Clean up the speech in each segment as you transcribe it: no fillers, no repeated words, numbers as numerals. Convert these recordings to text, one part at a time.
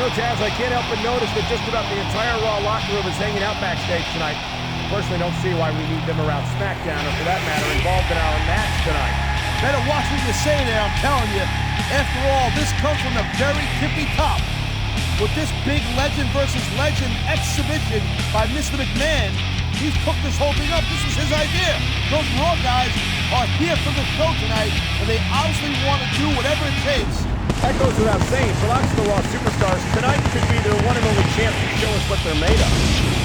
know, Taz, I can't help but notice that just about the entire Raw locker room is hanging out backstage tonight. Personally, don't see why we need them around SmackDown, or for that matter, involved in our match tonight. Better watch what you say there, I'm telling you. After all, this comes from the very tippy top. With this big legend versus legend exhibition by Mr. McMahon, he cooked this whole thing up. This was his idea. Those Raw guys are here for the show tonight, and they obviously want to do whatever it takes. That goes without saying. For lots of the Raw superstars, tonight could be their one and only chance to show us what they're made of.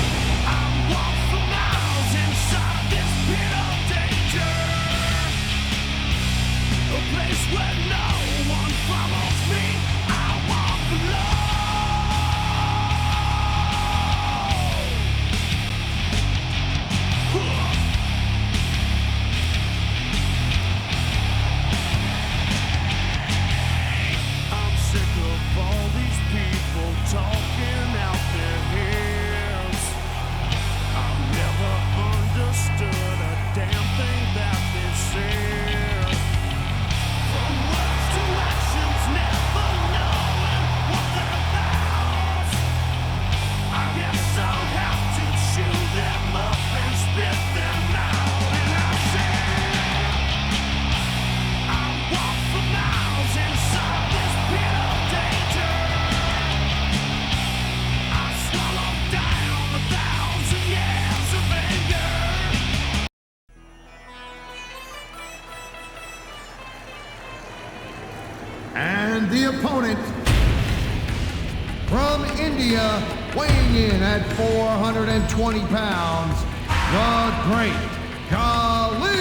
And the opponent from India, weighing in at 420 pounds, the Great Khali.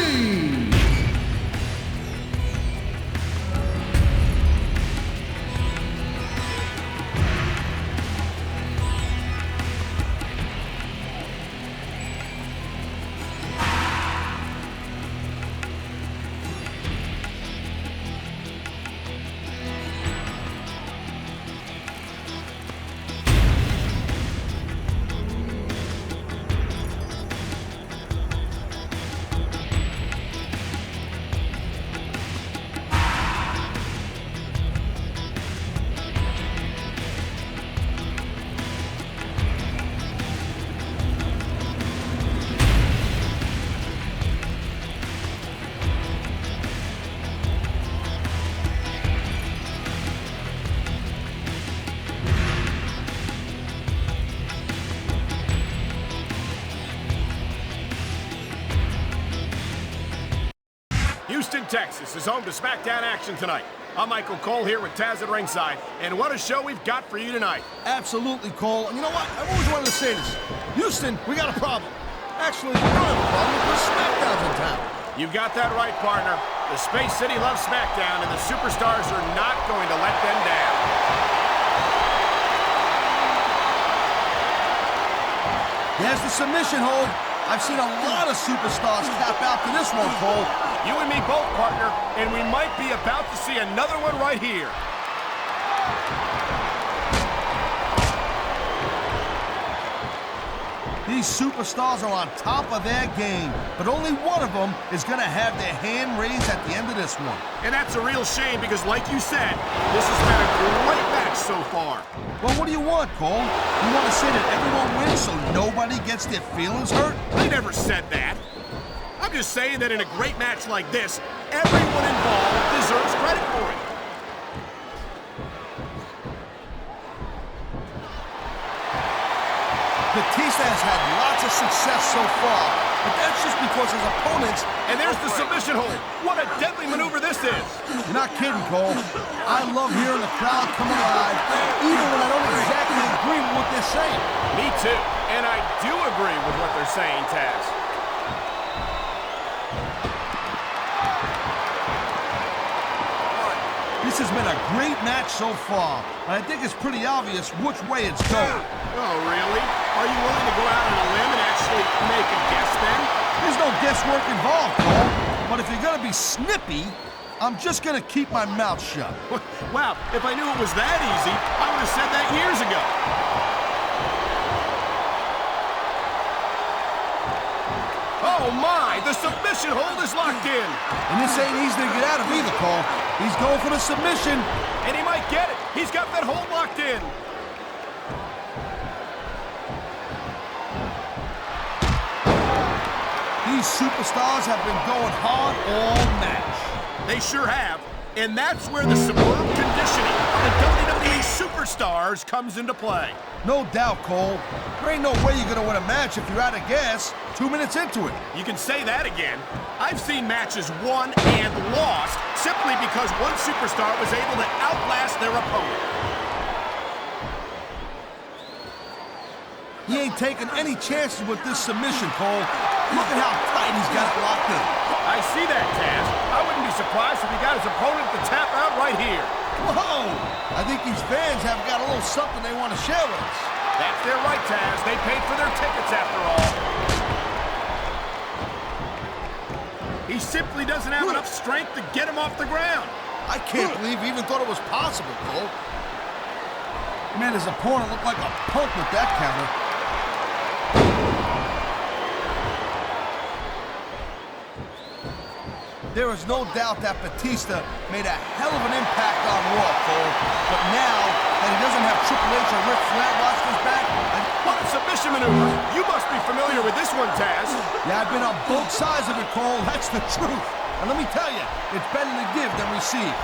Houston, Texas is home to SmackDown action tonight. I'm Michael Cole here with Taz at ringside, and what a show we've got for you tonight. Absolutely, Cole. And you know what? I've always wanted to say this. Houston, we got a problem. Actually, we don't have a problem because SmackDown's in town. You've got that right, partner. The Space City loves SmackDown, and the superstars are not going to let them down. There's the submission hold. I've seen a lot of superstars tap out to this one, Cole. You and me both, partner, and we might be about to see another one right here. These superstars are on top of their game, but only one of them is going to have their hand raised at the end of this one. And that's a real shame because, like you said, this has been a great match so far. Well, what do you want, Cole? You want to say that everyone wins so nobody gets their feelings hurt? I never said that. I'm just saying that in a great match like this, everyone involved deserves credit for it. Batista has had lots of success so far, but that's just because his opponents... And there's the submission hold. What a deadly maneuver this is. You're not kidding, Cole. I love hearing the crowd come alive, even when I don't exactly agree with what they're saying. Me too. And I do agree with what they're saying, Taz. This has been a great match so far, and I think it's pretty obvious which way it's going. Oh, really? Are you willing to go out on a limb and actually make a guess then? There's no guesswork involved, Cole. But if you're going to be snippy, I'm just going to keep my mouth shut. Wow, if I knew it was that easy, I would have said that years ago. Oh my, the submission hold is locked in. And this ain't easy to get out of either, Cole. He's going for the submission. And he might get it. He's got that hold locked in. superstars have been going hard all match. They sure have. And that's where the superb conditioning of the WWE superstars comes into play. No doubt, Cole. There ain't no way you're gonna win a match if you're out of gas 2 minutes into it. You can say that again. I've seen matches won and lost simply because one superstar was able to outlast their opponent. He ain't taking any chances with this submission, Cole. Look at how tight he's got it locked in. I see that, Taz. I wouldn't be surprised if he got his opponent to tap out right here. Whoa! I think these fans have got a little something they want to share with us. That's their right, Taz. They paid for their tickets after all. He simply doesn't have enough strength to get him off the ground. I can't believe he even thought it was possible, Cole. Man, his opponent looked like a punk with that counter. There is no doubt that Batista made a hell of an impact on Raw, Cole. But now that he doesn't have Triple H or Ric Flair watching his back... What a submission maneuver! You must be familiar with this one, Taz. Yeah, I've been on both sides of it, Cole. That's the truth. And let me tell you, it's better to give than receive.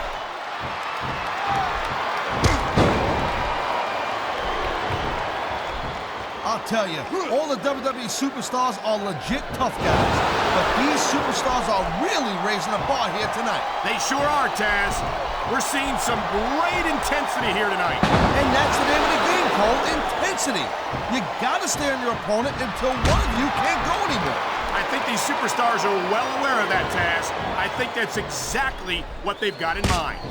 I'll tell you, all the WWE superstars are legit tough guys. But these superstars are really raising the bar here tonight. They sure are, Taz. We're seeing some great intensity here tonight. And that's the name of the game, Cole, intensity. You gotta stare on your opponent until one of you can't go anymore. I think these superstars are well aware of that, Taz. I think that's exactly what they've got in mind.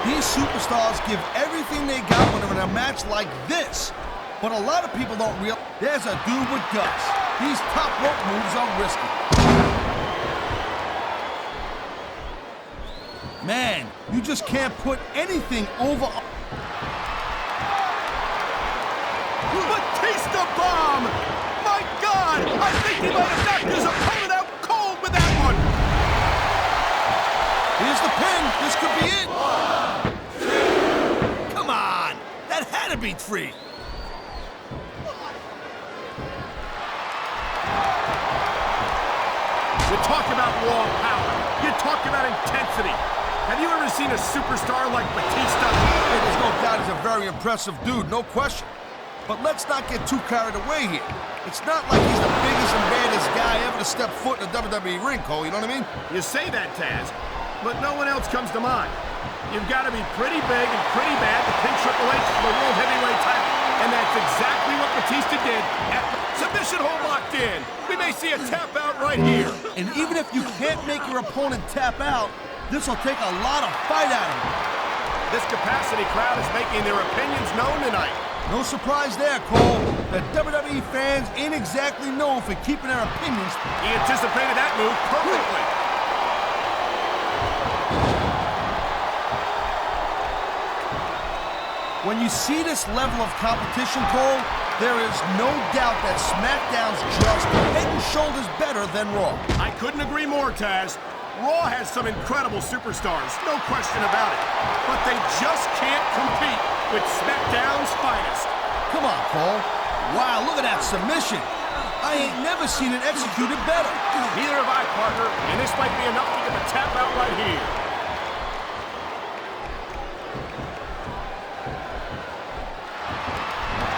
These superstars give everything they got when they're in a match like this. But a lot of people don't realize there's a dude with guts. These top rope moves are risky. Man, you just can't put anything over... Batista bomb! My God! I think he might have knocked his opponent out cold with that one! Here's the pin. This could be it. 1, 2. Come on. That had to be 3. You talk about raw power. You talk about intensity. Have you ever seen a superstar like Batista? Hey, there's no doubt he's a very impressive dude, no question. But let's not get too carried away here. It's not like he's the biggest and baddest guy ever to step foot in a WWE ring, Cole, you know what I mean? You say that, Taz, but no one else comes to mind. You've got to be pretty big and pretty bad to pin Triple H for the World Heavyweight title. And that's exactly what Batista did at the submission hold locked in. We may see a tap out right here. And even if you can't make your opponent tap out, this will take a lot of fight out of him. This capacity crowd is making their opinions known tonight. No surprise there, Cole. The WWE fans ain't exactly known for keeping their opinions. He anticipated that move perfectly. When you see this level of competition, Cole, there is no doubt that SmackDown's just head and shoulders better than Raw. I couldn't agree more, Taz. Raw has some incredible superstars, no question about it. But they just can't compete with SmackDown's finest. Come on, Cole. Wow, look at that submission. I ain't never seen it executed better. Neither have I, partner, and this might be enough to get the tap out right here.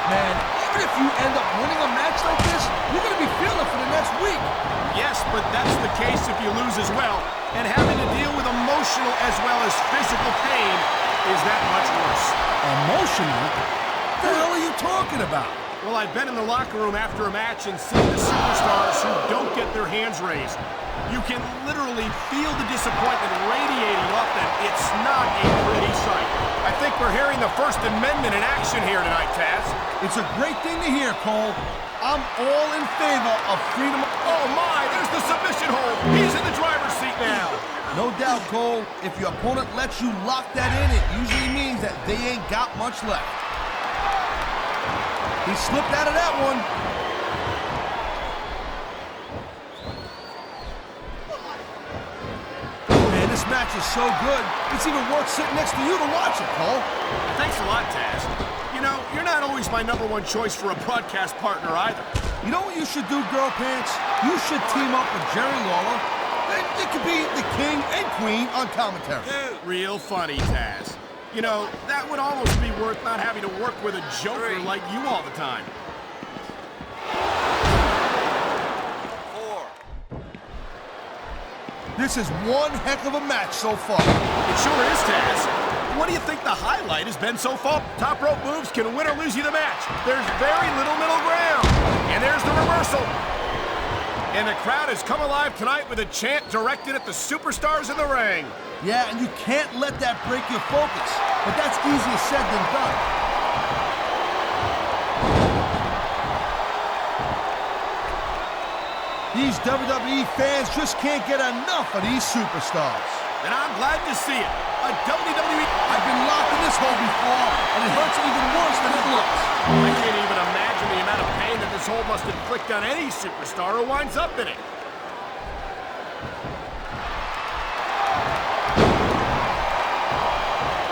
Man, even if you end up winning a match like this, you're going to be feeling it for the next week. Yes, but that's the case if you lose as well. And having to deal with emotional as well as physical pain is that much worse. Emotional? What the hell are you talking about? Well, I've been in the locker room after a match and seen the superstars who don't get their hands raised. You can literally feel the disappointment radiating off them. It's not a pretty sight. I think we're hearing the First Amendment in action here tonight, Taz. It's a great thing to hear, Cole. I'm all in favor of freedom. Oh my, there's the submission hold. He's in the driver's seat now. No doubt, Cole. If your opponent lets you lock that in, it usually means that they ain't got much left. He slipped out of that one. Man, this match is so good, it's even worth sitting next to you to watch it, Cole. Thanks a lot, Taz. You know, you're not always my #1 choice for a broadcast partner either. You know what you should do, Girl Pants? You should team up with Jerry Lawler. It could be the king and queen on commentary. Real funny, Taz. You know, that would almost be worth not having to work with a joker like you all the time. 4. This is one heck of a match so far. It sure is, Taz. What do you think the highlight has been so far? Top rope moves can win or lose you the match. There's very little middle ground. And there's the reversal. And the crowd has come alive tonight with a chant directed at the superstars in the ring. Yeah, and you can't let that break your focus. But that's easier said than done. These WWE fans just can't get enough of these superstars. And I'm glad to see it. A WWE... I've been locked in this hole before, and it hurts even worse than it looks. I can't even imagine the amount of pain that this hole must inflict on any superstar who winds up in it.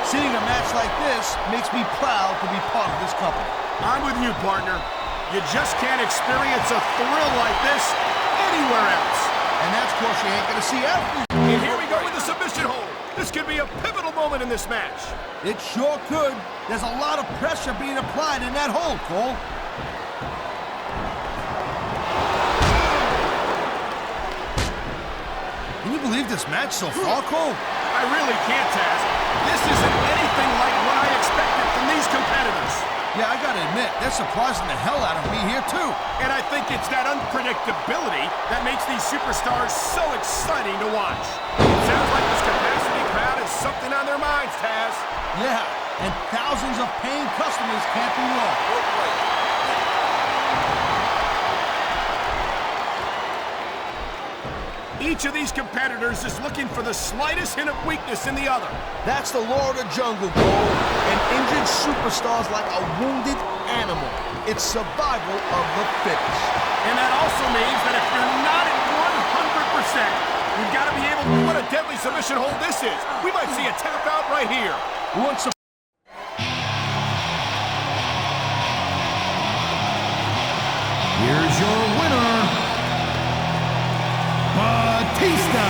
Seeing a match like this makes me proud to be part of this company. I'm with you, partner. You just can't experience a thrill like this anywhere else. And that's because you ain't gonna see every... And here we go with the submission hold. This could be a pivotal moment in this match. It sure could. There's a lot of pressure being applied in that hold, Cole. Can you believe this match so far, Cole? I really can't, Taz. This isn't anything like what I expected from these competitors. Yeah, I gotta admit, they're surprising the hell out of me here, too. And I think it's that unpredictability that makes these superstars so exciting to watch. It sounds like this capacity crowd has something on their minds, Taz. Yeah, and thousands of paying customers can't be wrong. Each of these competitors is looking for the slightest hint of weakness in the other. That's the law of the jungle, Cole. And injured superstars like a wounded animal. It's survival of the fittest. And that also means that if you're not at 100%, you've got to be able to... What a deadly submission hold this is. We might see a tap out right here. Once Here's your winner, Batista.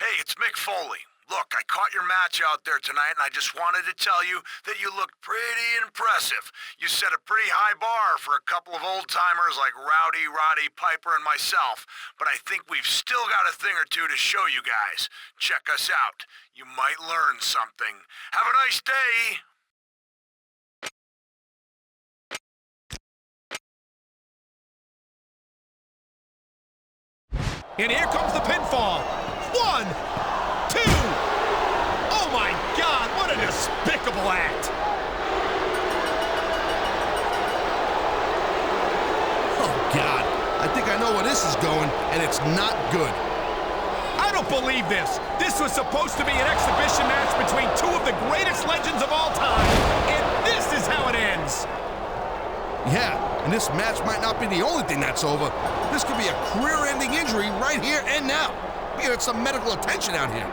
Hey, it's Mick Foley. Look, I caught your match out there tonight, and I just wanted to tell you that you looked pretty impressive. You set a pretty high bar for a couple of old-timers like Rowdy, Roddy, Piper, and myself, but I think we've still got a thing or two to show you guys. Check us out. You might learn something. Have a nice day! And here comes the pinfall. 1, 2. Oh my God, what a despicable act. Oh, God. I think I know where this is going, and it's not good. I don't believe this. This was supposed to be an exhibition match between two of the greatest legends of all time, and this is how it ends. Yeah, and this match might not be the only thing that's over. This could be a career-ending injury right here and now. We get some medical attention out here.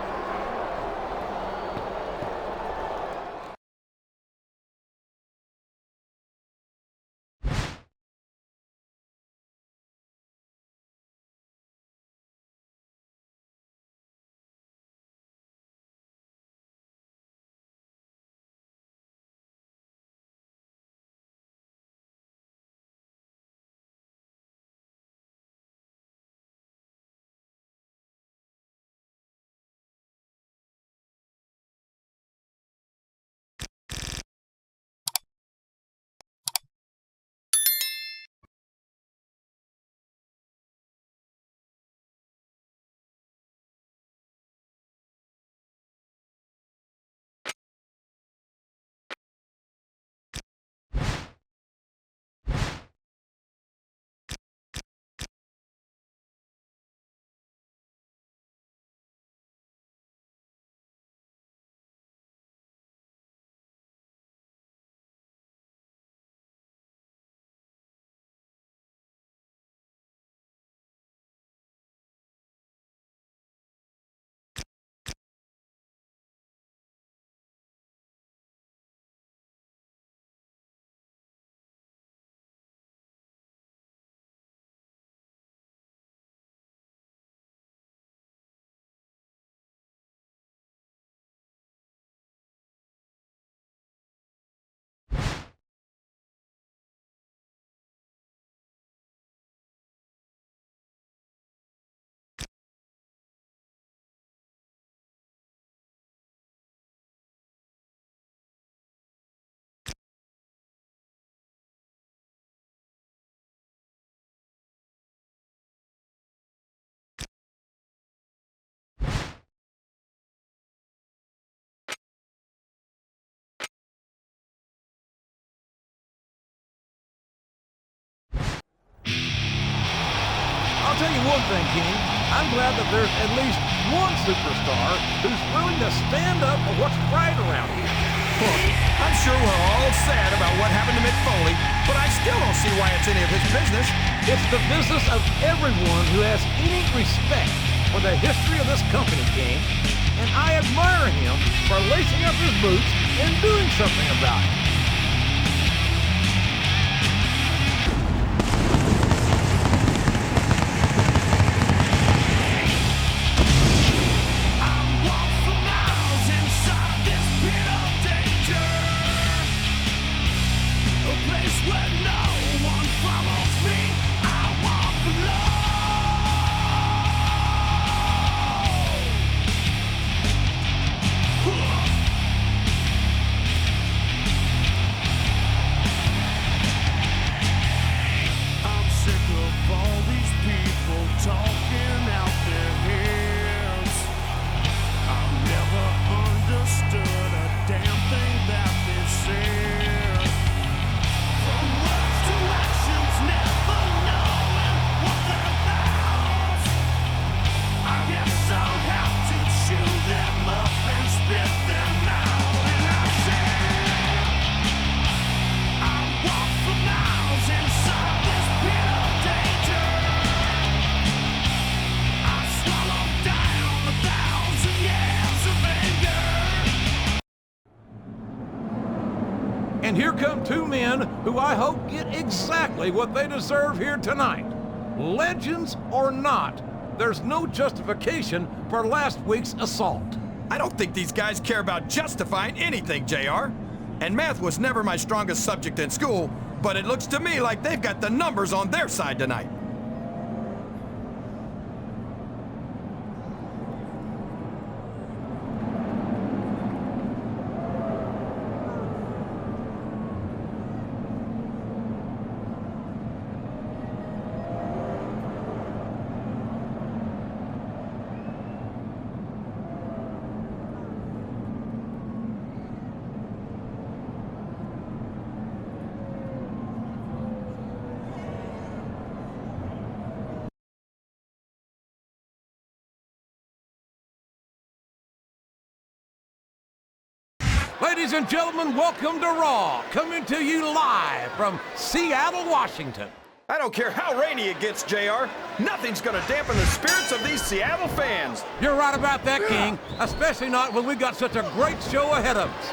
tell you one thing, King. I'm glad that there's at least one superstar who's willing to stand up for what's right around here. Look, I'm sure we're all sad about what happened to Mick Foley, but I still don't see why it's any of his business. It's the business of everyone who has any respect for the history of this company, King. And I admire him for lacing up his boots and doing something about it. And here come two men who I hope get exactly what they deserve here tonight. Legends or not, there's no justification for last week's assault. I don't think these guys care about justifying anything, JR. And math was never my strongest subject in school, but it looks to me like they've got the numbers on their side tonight. Ladies and gentlemen, welcome to Raw, coming to you live from Seattle, Washington. I don't care how rainy it gets, JR. Nothing's gonna dampen the spirits of these Seattle fans. You're right about that, King, especially not when we got such a great show ahead of us.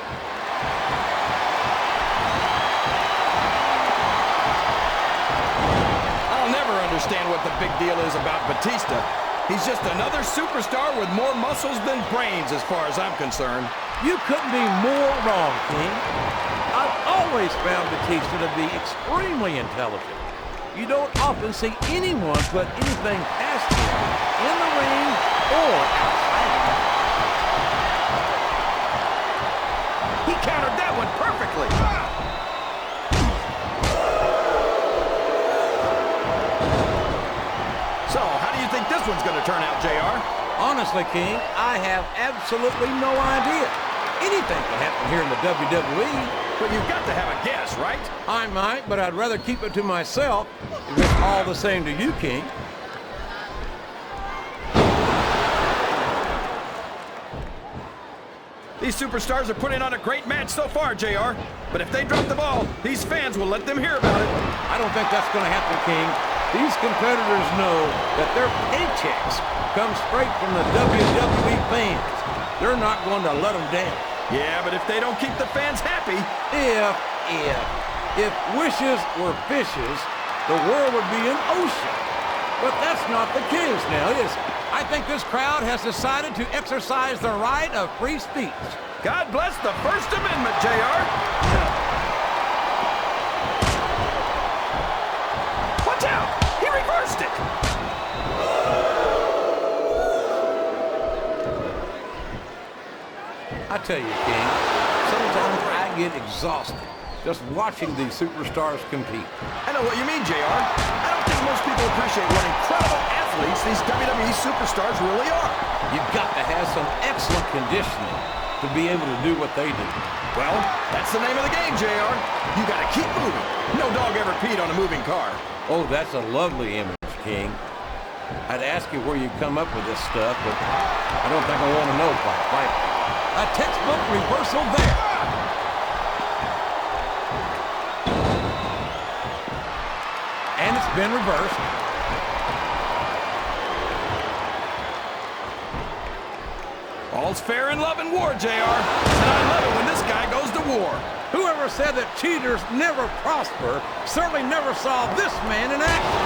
I'll never understand what the big deal is about Batista. He's just another superstar with more muscles than brains as far as I'm concerned. You couldn't be more wrong, King. I've always found Batista to be extremely intelligent. You don't often see anyone put anything past him in the ring or outside of it. He countered that one perfectly. So, how do you think this one's going to turn out, JR? Honestly, King, I have absolutely no idea. Anything can happen here in the WWE. But you've got to have a guess, right? I might, but I'd rather keep it to myself if it's all the same to you, King. These superstars are putting on a great match so far, JR. But if they drop the ball, these fans will let them hear about it. I don't think that's going to happen, King. These competitors know that their paychecks come straight from the WWE fans. They're not going to let them down. Yeah, but if they don't keep the fans happy... If wishes were fishes, the world would be an ocean. But that's not the case now, is it? I think this crowd has decided to exercise the right of free speech. God bless the First Amendment, JR. Watch out! He reversed it! I tell you, King, sometimes I get exhausted just watching these superstars compete. I know what you mean, JR. I don't think most people appreciate what incredible athletes these WWE superstars really are. You've got to have some excellent conditioning to be able to do what they do. Well, that's the name of the game, JR. You got to keep moving. No dog ever peed on a moving car. Oh, that's a lovely image, King. I'd ask you where you come up with this stuff, but I don't think I want to know, quite frankly. A textbook reversal there. And it's been reversed. All's fair in love and war, JR. And I love it when this guy goes to war. Whoever said that cheaters never prosper certainly never saw this man in action.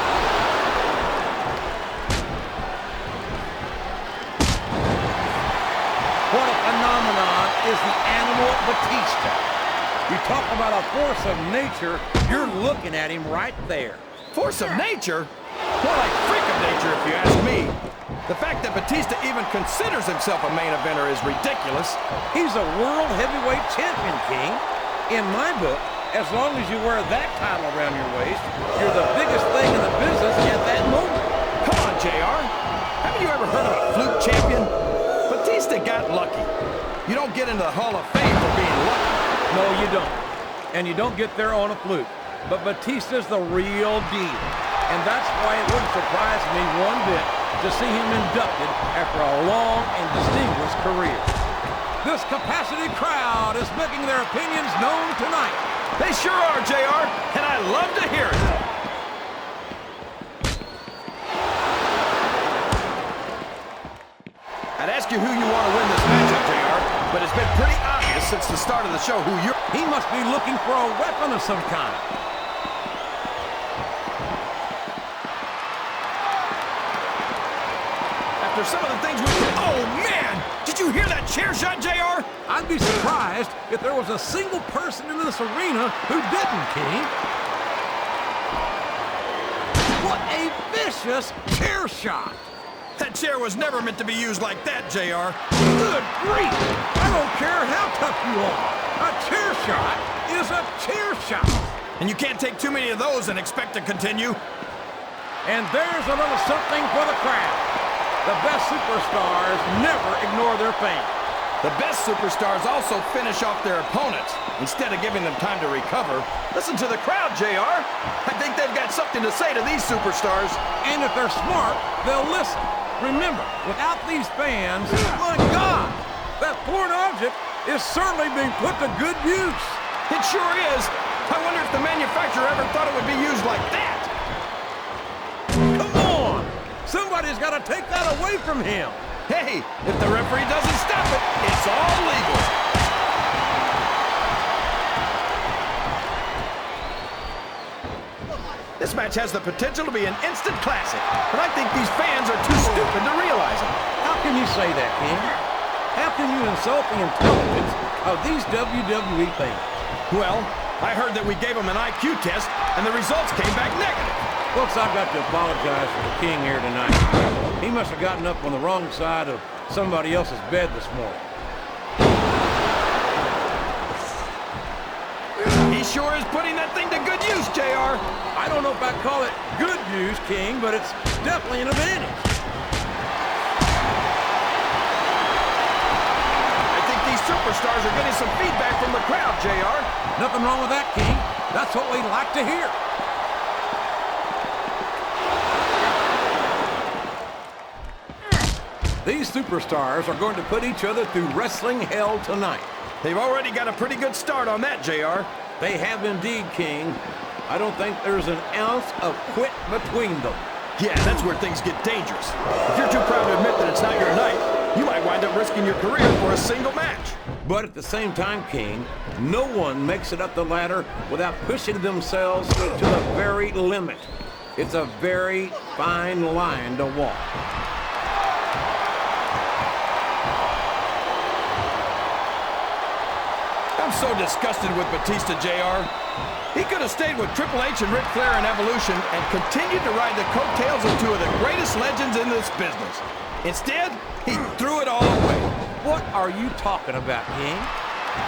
What a phenomenon is the animal Batista. You talk about a force of nature, you're looking at him right there. Force of nature? More like freak of nature, if you ask me. The fact that Batista even considers himself a main eventer is ridiculous. He's a world heavyweight champion, King. In my book, as long as you wear that title around your waist, you're the biggest thing in the business at that moment. Come on, JR. Haven't you ever heard of a fluke champion? Batista got lucky. You don't get into the Hall of Fame for being lucky. No, you don't. And you don't get there on a fluke. But Batista's the real deal. And that's why it wouldn't surprise me one bit to see him inducted after a long and distinguished career. This capacity crowd is making their opinions known tonight. They sure are, JR, and I love to hear it. I'd ask you who you want to win this matchup, JR, but it's been pretty obvious since the start of the show who you're... He must be looking for a weapon of some kind. After some of the things we... Oh, man! Did you hear that chair shot, JR? I'd be surprised if there was a single person in this arena who didn't, King. What a vicious chair shot! That chair was never meant to be used like that, JR. Good grief! I don't care how tough you are. A chair shot is a chair shot. And you can't take too many of those and expect to continue. And there's a little something for the crowd. The best superstars never ignore their fans. The best superstars also finish off their opponents instead of giving them time to recover. Listen to the crowd, JR. I think they've got something to say to these superstars. And if they're smart, they'll listen. Remember, without these fans, my God, that foreign object is certainly being put to good use. It sure is. I wonder if the manufacturer ever thought it would be used like that. Come on! Somebody's got to take that away from him. Hey, if the referee doesn't stop it, it's all legal. This match has the potential to be an instant classic, but I think these fans are too stupid to realize it. How can you say that, King? How can you insult the intelligence of these WWE fans? Well, I heard that we gave them an IQ test, and the results came back negative. Folks, I've got to apologize for the King here tonight. He must have gotten up on the wrong side of somebody else's bed this morning. He sure is putting that thing to good use, JR. I don't know if I'd call it good use, King, but it's definitely an advantage. I think these superstars are getting some feedback from the crowd, JR. Nothing wrong with that, King. That's what we like to hear. These superstars are going to put each other through wrestling hell tonight. They've already got a pretty good start on that, JR. They have indeed, King. I don't think there's an ounce of quit between them. Yeah, that's where things get dangerous. If you're too proud to admit that it's not your night, you might wind up risking your career for a single match. But at the same time, King, no one makes it up the ladder without pushing themselves to the very limit. It's a very fine line to walk. I'm so disgusted with Batista, JR. He could have stayed with Triple H and Ric Flair in Evolution and continued to ride the coattails of two of the greatest legends in this business. Instead, he threw it all away. What are you talking about, King?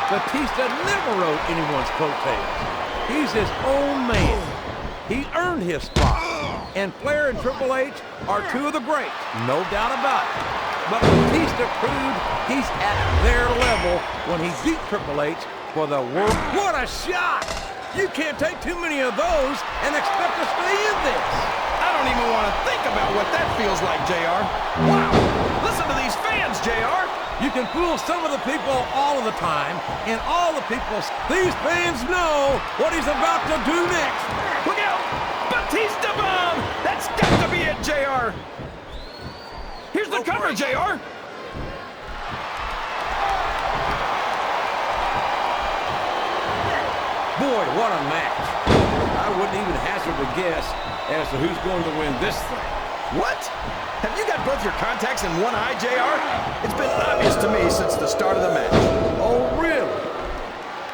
Batista never rode anyone's coattails. He's his own man. He earned his spot. And Flair and Triple H are two of the greats, no doubt about it. But Batista proved he's at their level when he beat Triple H for the world. What a shot! You can't take too many of those and expect to stay in this. I don't even want to think about what what that feels like, JR. Wow! Listen to these fans, JR! You can fool some of the people all of the time, and all the people, these fans know what he's about to do next. Look out! Batista bomb! That's got to be it, JR! Here's the cover, JR! Boy, what a match. I wouldn't even hazard a guess as to who's going to win this thing. What? Have you got both your contacts in one eye, JR? It's been obvious to me since the start of the match. Oh, really?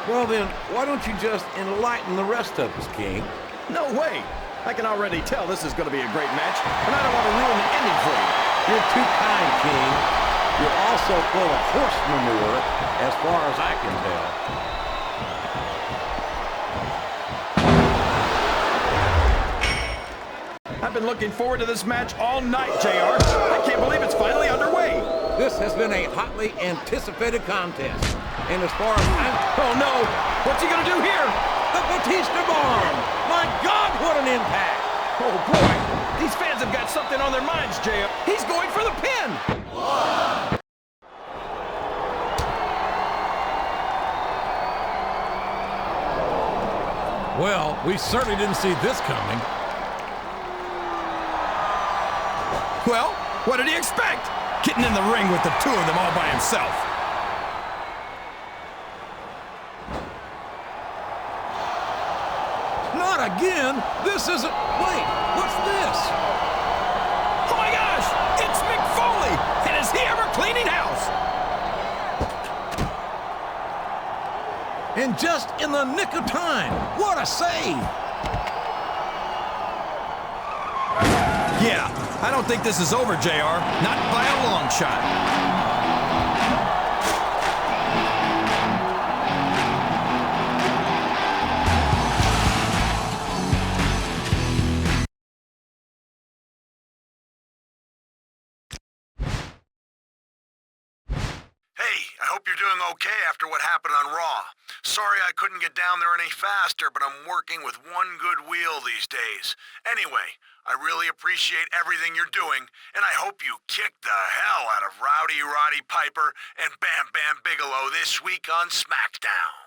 Well then, why don't you just enlighten the rest of us, King? No way! I can already tell this is going to be a great match, and I don't want to ruin the ending for you. You're too kind, King. You're also full of horse manure, as far as I can tell. I've been looking forward to this match all night, JR. I can't believe it's finally underway. This has been a hotly anticipated contest. And as far as I'm... Oh, no. What's he going to do here? The Batista bomb! My God, what an impact! Oh, boy. These fans have got something on their minds, JR. He's going for the pin. Well, we certainly didn't see this coming. Well, what did he expect? Getting in the ring with the two of them all by himself. Not again! This isn't... Wait, what's this? Oh my gosh! It's Mick Foley! And is he ever cleaning house? And just in the nick of time. What a save! Yeah, I don't think this is over, JR. Not by a long shot. Okay after what happened on Raw. Sorry I couldn't get down there any faster, but I'm working with one good wheel these days. Anyway, I really appreciate everything you're doing, and I hope you kick the hell out of Rowdy Roddy Piper and Bam Bam Bigelow this week on SmackDown.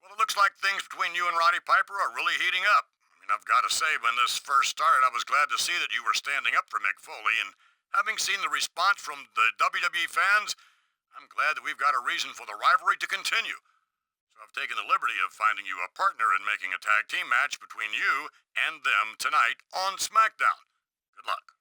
Well, it looks like things between you and Roddy Piper are really heating up. I mean, I've got to say, when this first started, I was glad to see that you were standing up for Mick Foley, and having seen the response from the WWE fans, I'm glad that we've got a reason for the rivalry to continue. So I've taken the liberty of finding you a partner in making a tag team match between you and them tonight on SmackDown. Good luck.